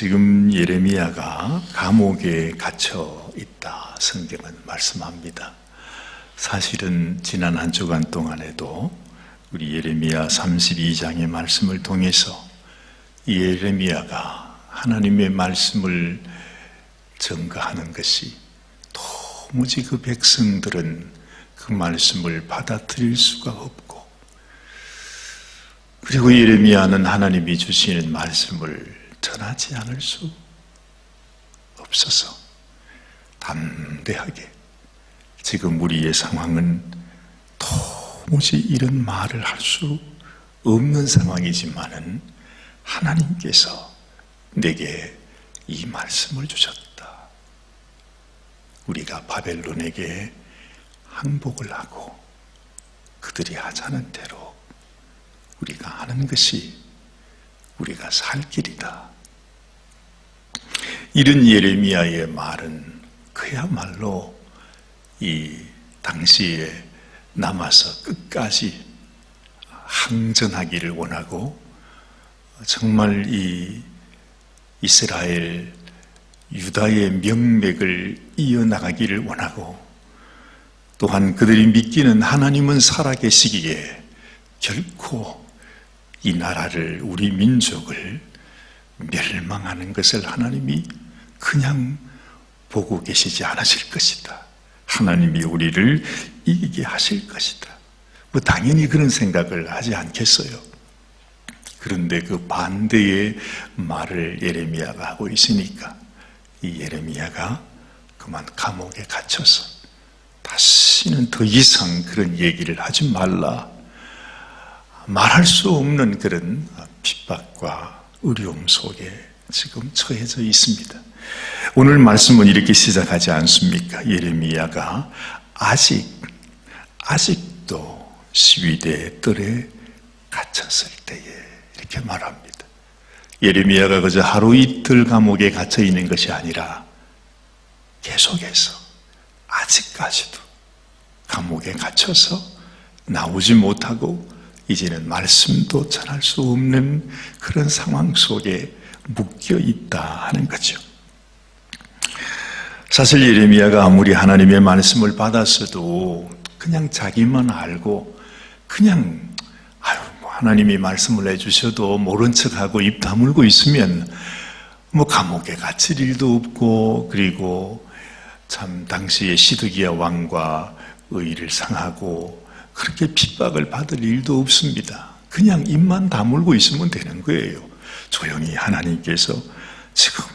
지금 예레미야가 감옥에 갇혀 있다 성경은 말씀합니다. 사실은 지난 한 주간 동안에도 우리 예레미야 32장의 말씀을 통해서 예레미야가 하나님의 말씀을 전가하는 것이 도무지 그 백성들은 그 말씀을 받아들일 수가 없고, 그리고 예레미야는 하나님이 주시는 말씀을 전하지 않을 수 없어서 담대하게 지금 우리의 상황은 도무지 이런 말을 할 수 없는 상황이지만은 하나님께서 내게 이 말씀을 주셨다. 우리가 바벨론에게 항복을 하고 그들이 하자는 대로 우리가 하는 것이 우리가 살 길이다. 이런 예레미야의 말은 그야말로 이 당시에 남아서 끝까지 항전하기를 원하고, 정말 이 이스라엘 유다의 명맥을 이어나가기를 원하고, 또한 그들이 믿기는 하나님은 살아계시기에 결코 이 나라를, 우리 민족을 멸망하는 것을 하나님이 그냥 보고 계시지 않으실 것이다. 하나님이 우리를 이기게 하실 것이다. 당연히 그런 생각을 하지 않겠어요. 그런데 그 반대의 말을 예레미야가 하고 있으니까 이 예레미야가 그만 감옥에 갇혀서 다시는 더 이상 그런 얘기를 하지 말라, 말할 수 없는 그런 핍박과 어려움 속에 지금 처해져 있습니다. 오늘 말씀은 이렇게 시작하지 않습니까? 예레미야가 아직도 시위대의 뜰에 갇혔을 때에 이렇게 말합니다. 예레미야가 그저 하루 이틀 감옥에 갇혀 있는 것이 아니라 계속해서 아직까지도 감옥에 갇혀서 나오지 못하고 이제는 말씀도 전할 수 없는 그런 상황 속에 묶여 있다 하는 거죠. 사실 예레미야가 아무리 하나님의 말씀을 받았어도 그냥 자기만 알고 그냥 하나님이 말씀을 해주셔도 모른 척하고 입 다물고 있으면 감옥에 갇힐 일도 없고, 그리고 참 당시에 시드기야 왕과 의의를 상하고 그렇게 핍박을 받을 일도 없습니다. 그냥 입만 다물고 있으면 되는 거예요. 조용히 하나님께서 지금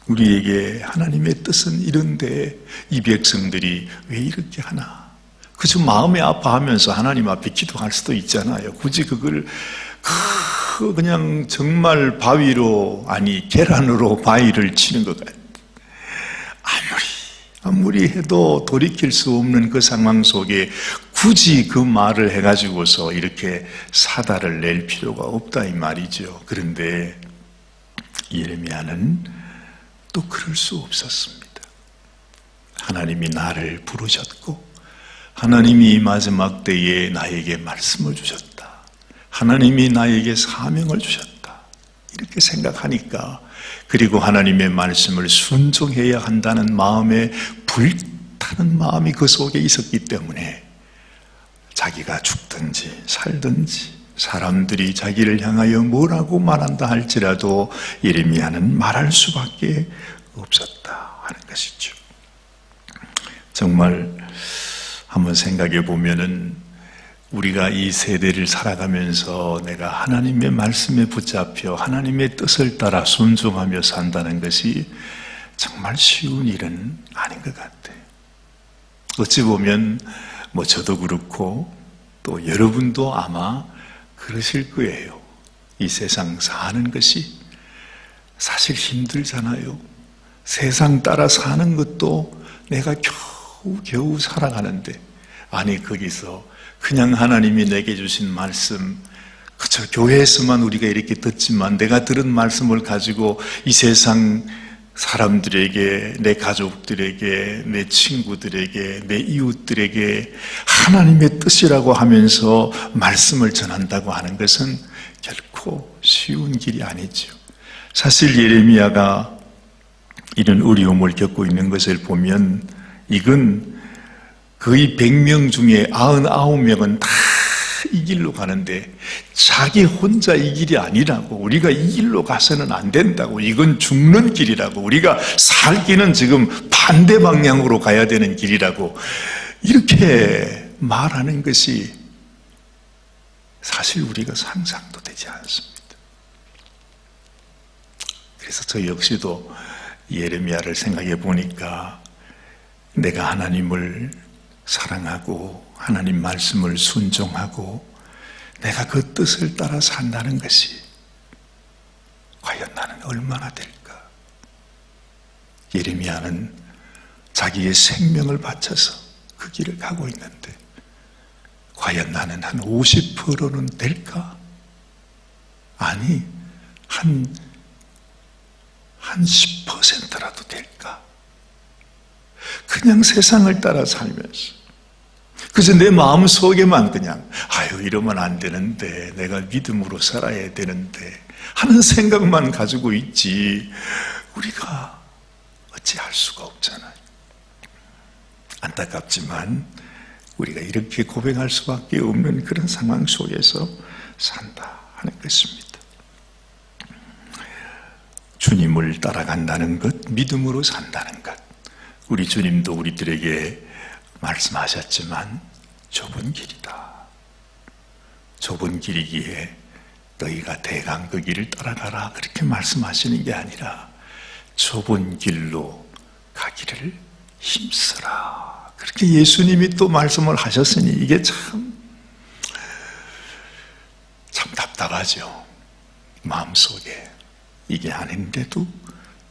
우리에게 하나님의 뜻은 이런데 이 백성들이 왜 이렇게 하나? 그저 마음이 아파하면서 하나님 앞에 기도할 수도 있잖아요. 굳이 그걸 그냥 정말 바위로, 아니 계란으로 바위를 치는 것 같아요. 아무리 해도 돌이킬 수 없는 그 상황 속에 굳이 그 말을 해가지고서 이렇게 사달을 낼 필요가 없다 이 말이죠. 그런데 예레미야는 또 그럴 수 없었습니다. 하나님이 나를 부르셨고 하나님이 이 마지막 때에 나에게 말씀을 주셨다. 하나님이 나에게 사명을 주셨다. 이렇게 생각하니까, 그리고 하나님의 말씀을 순종해야 한다는 마음에 불타는 마음이 그 속에 있었기 때문에 자기가 죽든지 살든지 사람들이 자기를 향하여 뭐라고 말한다 할지라도 예레미야는 말할 수밖에 없었다 하는 것이죠. 정말 한번 생각해 보면은 우리가 이 세대를 살아가면서 내가 하나님의 말씀에 붙잡혀 하나님의 뜻을 따라 순종하며 산다는 것이 정말 쉬운 일은 아닌 것 같아요. 어찌 보면 저도 그렇고 또 여러분도 아마 그러실 거예요. 이 세상 사는 것이 사실 힘들잖아요. 세상 따라 사는 것도 내가 겨우 살아가는데, 아니 거기서 그냥 하나님이 내게 주신 말씀, 그저 교회에서만 우리가 이렇게 듣지만 내가 들은 말씀을 가지고 이 세상 사람들에게, 내 가족들에게, 내 친구들에게, 내 이웃들에게 하나님의 뜻이라고 하면서 말씀을 전한다고 하는 것은 결코 쉬운 길이 아니죠. 사실 예레미야가 이런 어려움을 겪고 있는 것을 보면 이건 거의 100명 중에 99명은 다 이 길로 가는데 자기 혼자 이 길이 아니라고, 우리가 이 길로 가서는 안 된다고, 이건 죽는 길이라고, 우리가 살기는 지금 반대 방향으로 가야 되는 길이라고 이렇게 말하는 것이 사실 우리가 상상도 되지 않습니다. 그래서 저 역시도 예레미야를 생각해 보니까 내가 하나님을 사랑하고 하나님 말씀을 순종하고 내가 그 뜻을 따라 산다는 것이 과연 나는 얼마나 될까? 예레미야는 자기의 생명을 바쳐서 그 길을 가고 있는데 과연 나는 한 50%는 될까? 아니, 한 10%라도 될까? 그냥 세상을 따라 살면서 그래서 내 마음속에만 그냥 이러면 안 되는데, 내가 믿음으로 살아야 되는데 하는 생각만 가지고 있지 우리가 어찌할 수가 없잖아요. 안타깝지만 우리가 이렇게 고백할 수밖에 없는 그런 상황 속에서 산다 하는 것입니다. 주님을 따라간다는 것, 믿음으로 산다는 것, 우리 주님도 우리들에게 말씀하셨지만 좁은 길이다. 좁은 길이기에 너희가 대강 그 길을 따라가라, 그렇게 말씀하시는 게 아니라 좁은 길로 가기를 힘쓰라, 그렇게 예수님이 또 말씀을 하셨으니 이게 참 답답하죠. 마음속에 이게 아닌데도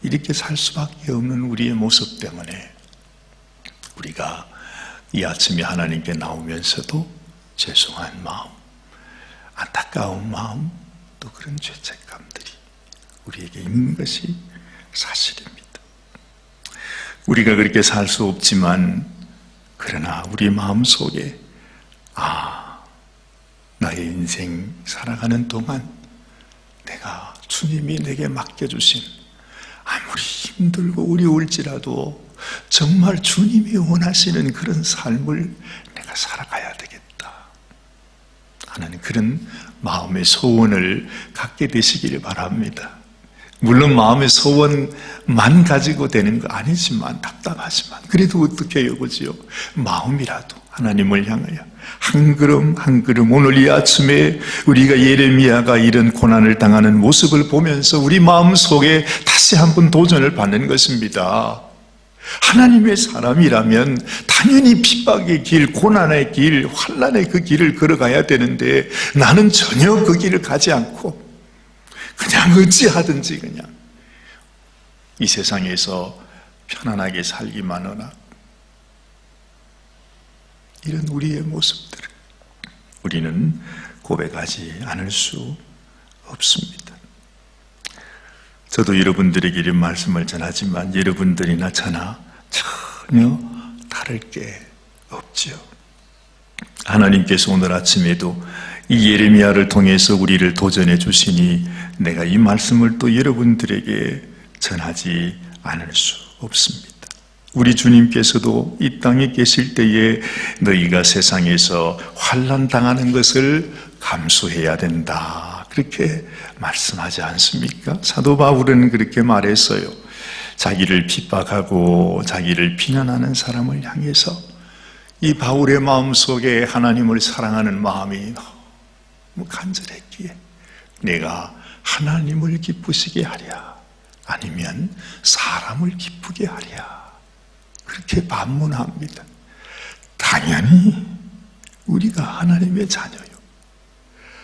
이렇게 살 수밖에 없는 우리의 모습 때문에 우리가 이 아침에 하나님께 나오면서도 죄송한 마음, 안타까운 마음, 또 그런 죄책감들이 우리에게 있는 것이 사실입니다. 우리가 그렇게 살 수 없지만 그러나 우리 마음속에 나의 인생 살아가는 동안 내가 주님이 내게 맡겨주신 아무리 힘들고 어려울지라도 정말 주님이 원하시는 그런 삶을 내가 살아가야 되겠다 하는 그런 마음의 소원을 갖게 되시기를 바랍니다. 물론 마음의 소원만 가지고 되는 거 아니지만, 답답하지만 그래도 어떻게 해요, 그지요? 마음이라도 하나님을 향하여 한 걸음 한 걸음, 오늘 이 아침에 우리가 예레미야가 이런 고난을 당하는 모습을 보면서 우리 마음속에 다시 한번 도전을 받는 것입니다. 하나님의 사람이라면 당연히 핍박의 길, 고난의 길, 환난의 그 길을 걸어가야 되는데 나는 전혀 그 길을 가지 않고 그냥 어찌하든지 그냥 이 세상에서 편안하게 살기만 하나, 이런 우리의 모습들을 우리는 고백하지 않을 수 없습니다. 저도 여러분들에게 이런 말씀을 전하지만 여러분들이나 저나 전혀 다를 게 없죠. 하나님께서 오늘 아침에도 이 예레미야를 통해서 우리를 도전해 주시니 내가 이 말씀을 또 여러분들에게 전하지 않을 수 없습니다. 우리 주님께서도 이 땅에 계실 때에 너희가 세상에서 환난 당하는 것을 감수해야 된다, 그렇게 말씀하지 않습니까? 사도 바울은 그렇게 말했어요. 자기를 핍박하고 자기를 비난하는 사람을 향해서 이 바울의 마음속에 하나님을 사랑하는 마음이 너무 간절했기에 내가 하나님을 기쁘시게 하랴 아니면 사람을 기쁘게 하랴, 그렇게 반문합니다. 당연히 우리가 하나님의 자녀요,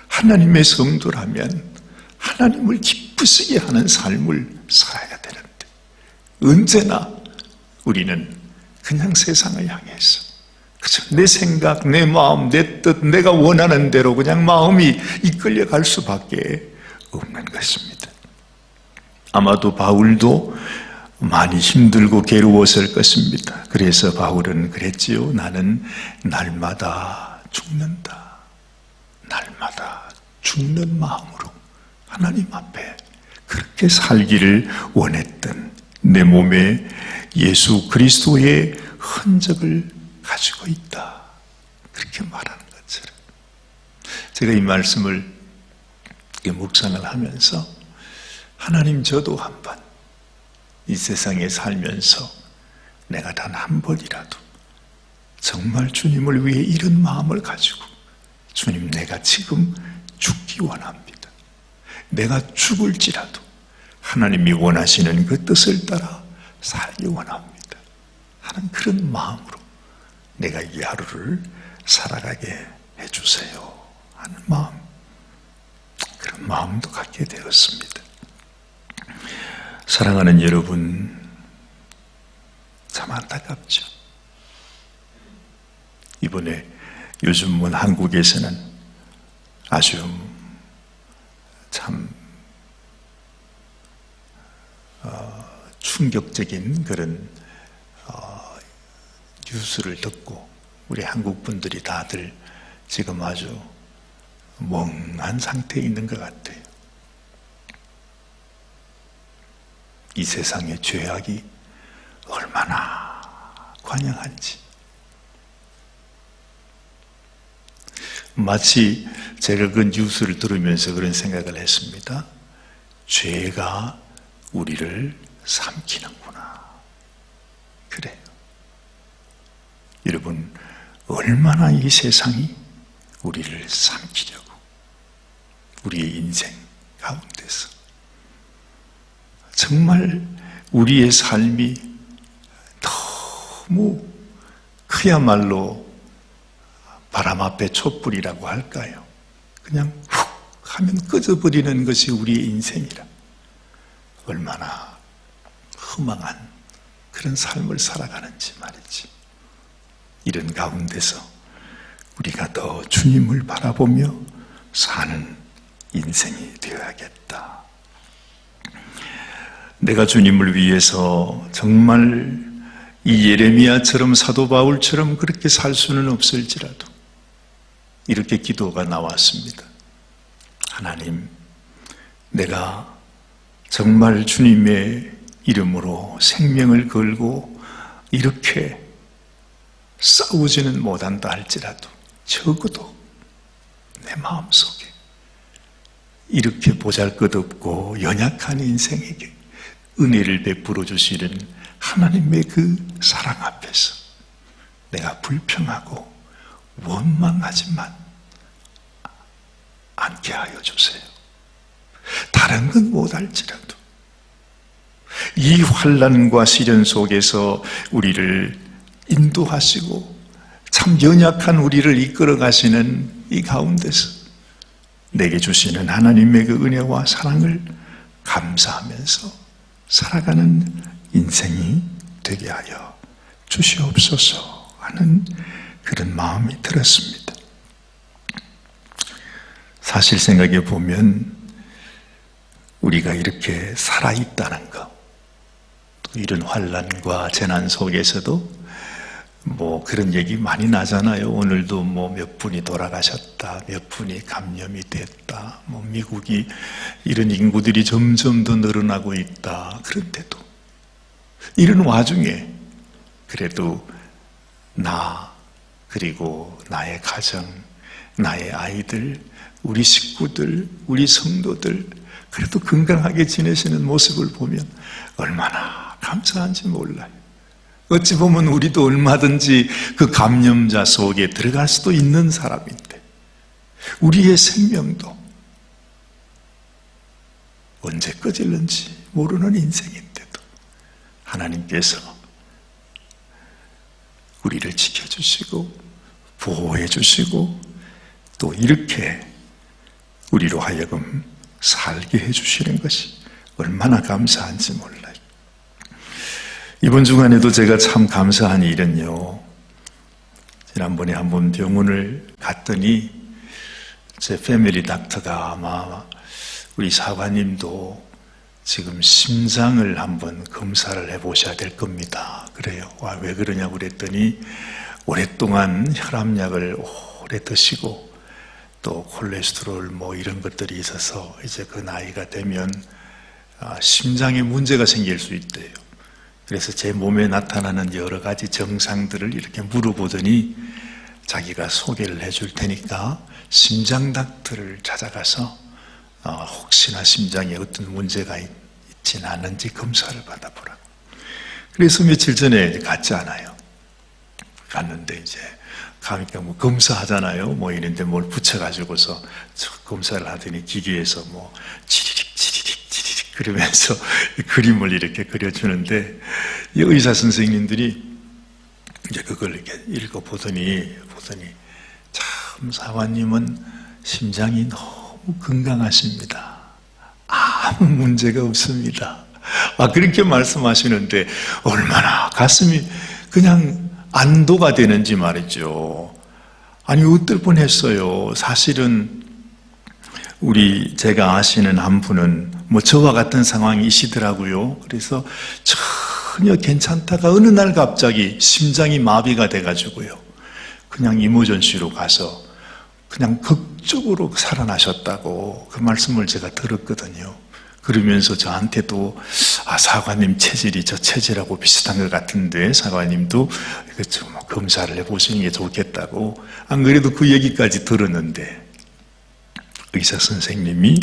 하나님의 성도라면 하나님을 기쁘시게 하는 삶을 살아야 되는데 언제나 우리는 그냥 세상을 향해서 그저 내 생각, 내 마음, 내 뜻, 내가 원하는 대로 그냥 마음이 이끌려갈 수밖에 없는 것입니다. 아마도 바울도 많이 힘들고 괴로웠을 것입니다. 그래서 바울은 그랬지요. 나는 날마다 죽는다. 날마다 죽는 마음으로 하나님 앞에 그렇게 살기를 원했던 내 몸에 예수 그리스도의 흔적을 가지고 있다. 그렇게 말하는 것처럼 제가 이 말씀을 묵상을 하면서 하나님, 저도 한번 이 세상에 살면서 내가 단 한 번이라도 정말 주님을 위해 이런 마음을 가지고, 주님, 내가 지금 죽기 원합니다. 내가 죽을지라도 하나님이 원하시는 그 뜻을 따라 살기 원합니다 하는 그런 마음으로 내가 이 하루를 살아가게 해주세요 하는 마음, 그런 마음도 갖게 되었습니다. 사랑하는 여러분, 참 안타깝죠. 이번에 요즘 한국에서는 아주 참 충격적인 그런 뉴스를 듣고 우리 한국 분들이 다들 지금 아주 멍한 상태에 있는 것 같아요. 이 세상의 죄악이 얼마나 관영한지. 마치 제가 그 뉴스를 들으면서 그런 생각을 했습니다. 죄가 우리를 삼키는구나. 그래요. 여러분, 얼마나 이 세상이 우리를 삼키려고, 우리의 인생 가운데서 정말 우리의 삶이 너무 그야말로 바람 앞에 촛불이라고 할까요? 그냥 훅 하면 꺼져버리는 것이 우리의 인생이라, 얼마나 허망한 그런 삶을 살아가는지 말이지. 이런 가운데서 우리가 더 주님을 바라보며 사는 인생이 되어야겠다. 내가 주님을 위해서 정말 이 예레미야처럼, 사도 바울처럼 그렇게 살 수는 없을지라도 이렇게 기도가 나왔습니다. 하나님, 내가 정말 주님의 이름으로 생명을 걸고 이렇게 싸우지는 못한다 할지라도 적어도 내 마음속에 이렇게 보잘것없고 연약한 인생에게 은혜를 베풀어 주시는 하나님의 그 사랑 앞에서 내가 불평하고 원망하지만 않게 하여 주세요. 다른 건 못할지라도 이 환난과 시련 속에서 우리를 인도하시고 참 연약한 우리를 이끌어 가시는 이 가운데서 내게 주시는 하나님의 그 은혜와 사랑을 감사하면서 살아가는 인생이 되게 하여 주시옵소서 하는 그런 마음이 들었습니다. 사실 생각해 보면 우리가 이렇게 살아있다는 것, 또 이런 환난과 재난 속에서도 그런 얘기 많이 나잖아요. 오늘도 몇 분이 돌아가셨다, 몇 분이 감염이 됐다, 미국이 이런 인구들이 점점 더 늘어나고 있다. 그런데도 이런 와중에 그래도 나, 그리고 나의 가정, 나의 아이들, 우리 식구들, 우리 성도들 그래도 건강하게 지내시는 모습을 보면 얼마나 감사한지 몰라요. 어찌 보면 우리도 얼마든지 그 감염자 속에 들어갈 수도 있는 사람인데, 우리의 생명도 언제 꺼질는지 모르는 인생인데도 하나님께서 우리를 지켜주시고 보호해 주시고 또 이렇게 우리로 하여금 살게 해주시는 것이 얼마나 감사한지 몰라요. 이번 주간에도 제가 참 감사한 일은요, 지난번에 한번 병원을 갔더니 제 패밀리 닥터가 아마 우리 사관님도 지금 심장을 한번 검사를 해보셔야 될 겁니다. 그래요. 왜 그러냐고 그랬더니 오랫동안 혈압약을 오래 드시고 또 콜레스테롤 이런 것들이 있어서 이제 그 나이가 되면 심장에 문제가 생길 수 있대요. 그래서 제 몸에 나타나는 여러 가지 증상들을 이렇게 물어보더니 자기가 소개를 해줄 테니까 심장 닥터를 찾아가서 혹시나 심장에 어떤 문제가 있지는 않은지 검사를 받아보라고. 그래서 며칠 전에 갔잖아요. 갔는데 이제 가니까 뭐 검사하잖아요. 뭐 이런데 뭘 붙여가지고서 검사를 하더니 기계에서 뭐 지리릭 그러면서 그림을 이렇게 그려주는데 이 의사 선생님들이 이제 그걸 이렇게 읽어보더니 참 사관님은 심장이 너무 건강하십니다. 아무 문제가 없습니다. 그렇게 말씀하시는데 얼마나 가슴이 그냥 안도가 되는지 말이죠. 아니 어떨 뻔했어요. 사실은 제가 아시는 한 분은 뭐 저와 같은 상황이시더라고요. 그래서 전혀 괜찮다가 어느 날 갑자기 심장이 마비가 돼가지고요. 그냥 이모전시로 가서 그냥 극적으로 살아나셨다고 그 말씀을 제가 들었거든요. 그러면서 저한테도 사관님 체질이 저 체질하고 비슷한 것 같은데 사관님도 검사를 해보시는 게 좋겠다고. 안 그래도 그 얘기까지 들었는데 의사 선생님이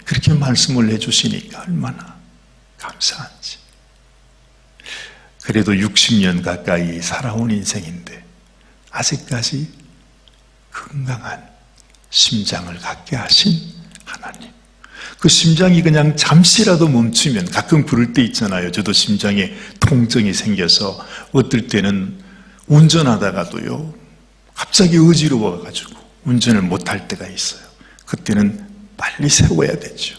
그렇게 말씀을 해주시니까 얼마나 감사한지. 그래도 60년 가까이 살아온 인생인데 아직까지 건강한 심장을 갖게 하신 하나님. 그 심장이 그냥 잠시라도 멈추면, 가끔 그럴 때 있잖아요. 저도 심장에 통증이 생겨서 어떨 때는 운전하다가도요 갑자기 어지러워가지고 운전을 못할 때가 있어요. 그때는 빨리 세워야 되죠.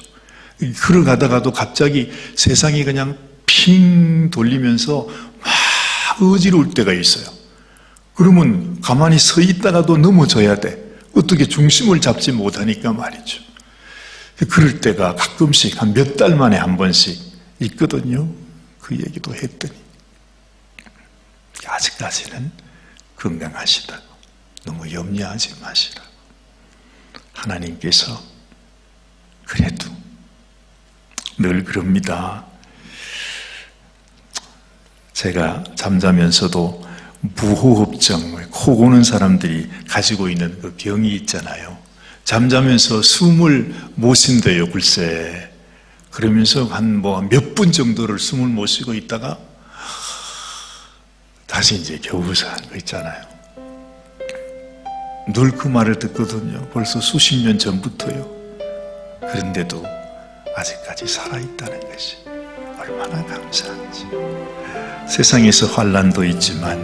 걸어가다가도 갑자기 세상이 그냥 핑 돌리면서 막 어지러울 때가 있어요. 그러면 가만히 서 있다가도 넘어져야 돼. 어떻게 중심을 잡지 못하니까 말이죠. 그럴 때가 가끔씩 한 몇 달 만에 한 번씩 있거든요. 그 얘기도 했더니 아직까지는 건강하시다고, 너무 염려하지 마시라고. 하나님께서 그래도 늘 그럽니다. 제가 잠자면서도 무호흡증, 코 고는 사람들이 가지고 있는 그 병이 있잖아요. 잠자면서 숨을 못 쉰대요, 글쎄. 그러면서 한 몇 분 정도를 숨을 못 쉬고 있다가 다시 이제 겨우서 하는 거 있잖아요. 늘 그 말을 듣거든요. 벌써 수십 년 전부터요. 그런데도 아직까지 살아있다는 것이 얼마나 감사한지. 세상에서 환난도 있지만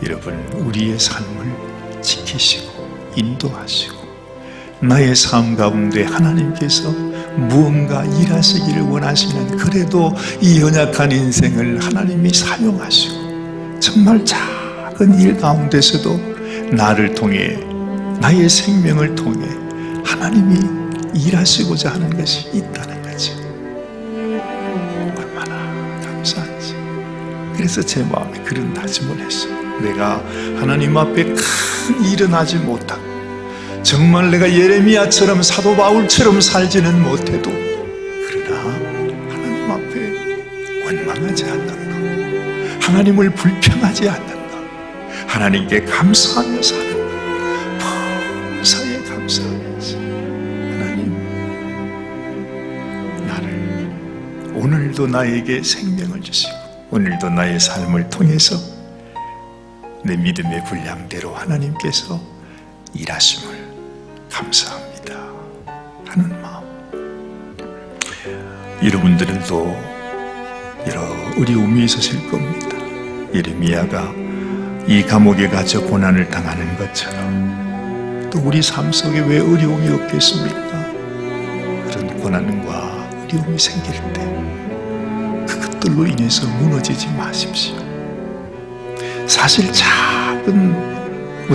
여러분, 우리의 삶을 지키시고 인도하시고 나의 삶 가운데 하나님께서 무언가 일하시기를 원하시는, 그래도 이 연약한 인생을 하나님이 사용하시고 정말 작은 일 가운데서도 나를 통해, 나의 생명을 통해 하나님이 일하시고자 하는 것이 있다는 거죠. 얼마나 감사한지. 그래서 제 마음에 그런 다짐을 했어요. 내가 하나님 앞에 큰 일은 하지 못하고 정말 내가 예레미야처럼 사도 바울처럼 살지는 못해도 그러나 하나님 앞에 원망하지 않는 것, 하나님을 불평하지 않는 것, 하나님께 감사하며 사는 것, 범사에 감사하면서 하나님, 나를 오늘도 나에게 생명을 주시고 오늘도 나의 삶을 통해서 내 믿음의 분량대로 하나님께서 일하심을 감사합니다 하는 마음. 여러분들도 여러 어려움이 있으실 겁니다. 예레미야가 이 감옥에 갇혀 고난을 당하는 것처럼 또 우리 삶 속에 왜 어려움이 없겠습니까? 그런 고난과 어려움이 생길 때 그것들로 인해서 무너지지 마십시오. 사실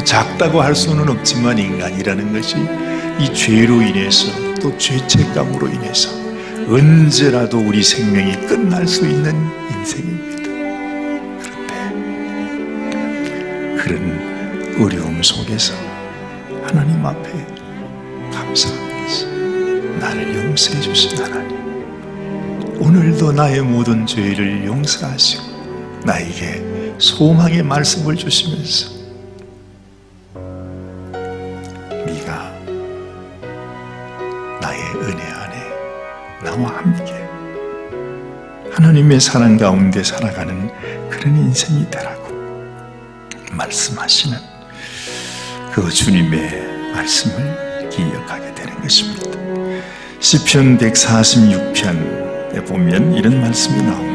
작다고 할 수는 없지만 인간이라는 것이 이 죄로 인해서 또 죄책감으로 인해서 언제라도 우리 생명이 끝날 수 있는 인생입니다. 그런데 그런 어려움 속에서 하나님 앞에 감사하면서 나를 용서해 주신 하나님, 오늘도 나의 모든 죄를 용서하시고 나에게 소망의 말씀을 주시면서 네가 나의 은혜 안에 나와 함께 하나님의 사랑 가운데 살아가는 그런 인생이 되라고 말씀하시는 그 주님의 말씀을 기억하게 되는 것입니다. 시편 146편에 보면 이런 말씀이 나옵니다.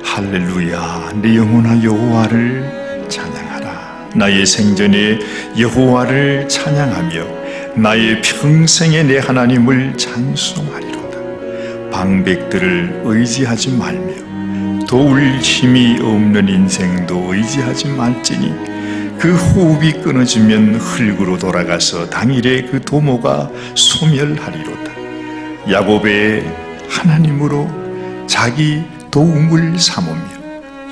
할렐루야, 내 영혼아 여호와를 찬양하라. 나의 생전에 여호와를 찬양하며 나의 평생에 내 하나님을 찬송하리로다. 방백들을 의지하지 말며 도울 힘이 없는 인생도 의지하지 말지니 그 호흡이 끊어지면 흙으로 돌아가서 당일에 그 도모가 소멸하리로다. 야곱의 하나님으로 자기 도움을 삼으며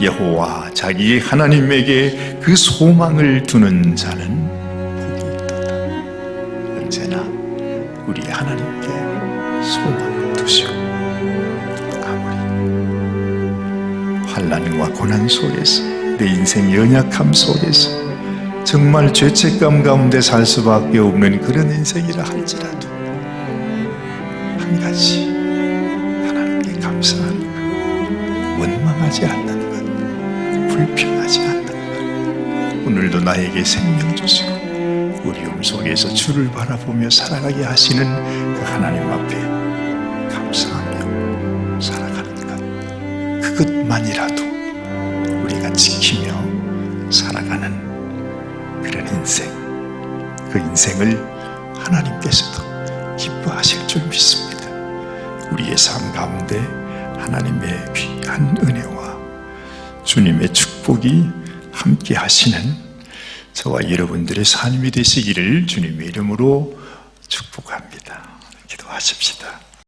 여호와 자기의 하나님에게 그 소망을 두는 자는 복이 있도다. 언제나 우리 하나님께 소망을 두시고 아무리 환난과 고난 속에서 내 인생 연약함 속에서 정말 죄책감 가운데 살 수밖에 없는 그런 인생이라 할지라도 한 가지 하나님께 감사하는 것, 원망하지 않는 것, 불평하지 않는 것, 오늘도 나에게 생명 주시고 어려움 속에서 주를 바라보며 살아가게 하시는 그 하나님 앞에 감사하며 살아가는 것, 그것만이라도 우리가 지키며 살아가는 그런 인생, 그 인생을 하나님께서도 기뻐하실 줄 믿습니다. 우리의 삶 가운데 하나님의 귀한 은혜와 주님의 축복이 함께 하시는 저와 여러분들의 삶이 되시기를 주님의 이름으로 축복합니다. 기도하십시다.